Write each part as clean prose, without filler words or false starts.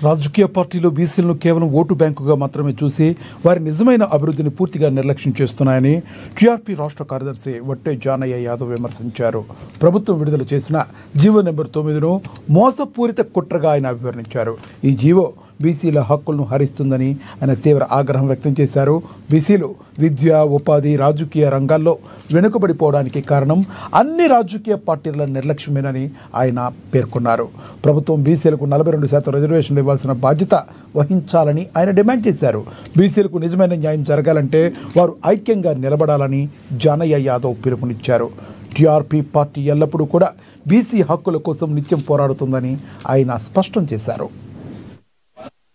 రాజకీయ పార్టీలు బీసీలను కేవలం ఓటు బ్యాంకుగా మాత్రమే చూసి వారి నిజమైన అభివృద్ధిని పూర్తిగా నిర్లక్ష్యం చేస్తున్నాయని టీఆర్పీ రాష్ట్ర కార్యదర్శి వట్టే జానయ్య యాదవ్ విమర్శించారు. ప్రభుత్వం విడుదల చేసిన జీవో నెంబర్ 9ను మోసపూరిత కుట్రగా ఆయన అభివర్ణించారు. ఈ జీవో బీసీల హక్కులను హరిస్తుందని ఆయన తీవ్ర ఆగ్రహం వ్యక్తం చేశారు. బీసీలు విద్య, ఉపాధి, రాజకీయ రంగాల్లో వెనుకబడిపోవడానికి కారణం అన్ని రాజకీయ పార్టీల నిర్లక్ష్యమేనని ఆయన పేర్కొన్నారు. ప్రభుత్వం బీసీలకు 42% రిజర్వేషన్లు ఇవ్వాల్సిన బాధ్యత వహించాలని ఆయన డిమాండ్ చేశారు. బీసీలకు నిజమైన న్యాయం జరగాలంటే వారు ఐక్యంగా నిలబడాలని జానయ్య యాదవ్ పిలుపునిచ్చారు. టీఆర్పీ పార్టీ ఎల్లప్పుడూ కూడా బీసీ హక్కుల కోసం నిత్యం పోరాడుతుందని ఆయన స్పష్టం చేశారు.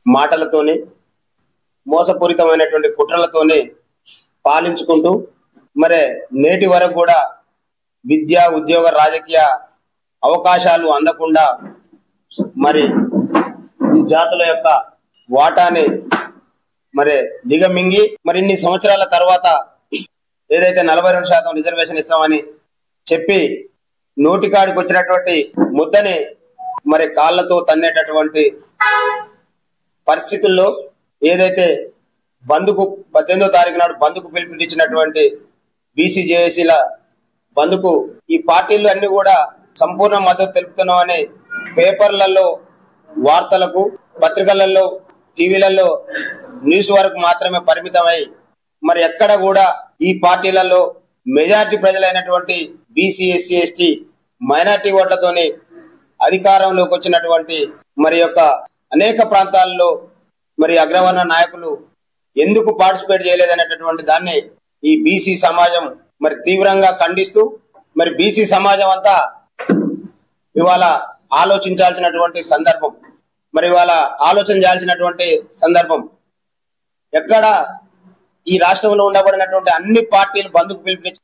మాటలతోనే మోసపూరితమైనటువంటి కుట్రలతోనే పాలించుకుంటూ మరి నేటి వరకు కూడా విద్య, ఉద్యోగ, రాజకీయ అవకాశాలు అందకుండా మరి ఈ జాతుల యొక్క వాటాని మరి దిగమింగి మరి ఇన్ని సంవత్సరాల తర్వాత ఏదైతే 42% రిజర్వేషన్ ఇస్తామని చెప్పి నోటికాడికి వచ్చినటువంటి ముద్దని మరి కాళ్ళతో తన్నేటటువంటి పరిస్థితుల్లో ఏదైతే బంద్కు 18వ తారీఖు నాడు బంద్కు పిలుపునిచ్చినటువంటి బీసీ జేఏసీల బంద్కు ఈ పార్టీలు అన్ని కూడా సంపూర్ణ మద్దతు తెలుపుతున్నామని పేపర్లలో, వార్తలకు, పత్రికలలో, టీవీలలో న్యూస్ వరకు మాత్రమే పరిమితమై మరి ఎక్కడ కూడా ఈ పార్టీలలో మెజారిటీ ప్రజలైనటువంటి బీసీ, ఎస్సీ, ఎస్టీ, మైనార్టీ ఓట్లతోని అధికారంలోకి వచ్చినటువంటి మరి యొక్క అనేక ప్రాంతాల్లో మరి అగ్రవర్ణ నాయకులు ఎందుకు పార్టిసిపేట్ చేయలేదనేటటువంటి దాన్ని ఈ బీసీ సమాజం మరి తీవ్రంగా ఖండిస్తూ మరి బీసీ సమాజం అంతా ఇవాళ ఆలోచించాల్సినటువంటి సందర్భం, మరి ఇవాళ ఆలోచన చేయాల్సినటువంటి సందర్భం. ఎక్కడ ఈ రాష్ట్రంలో ఉండబడినటువంటి అన్ని పార్టీలు బంద్కు పిలుపునిచ్చి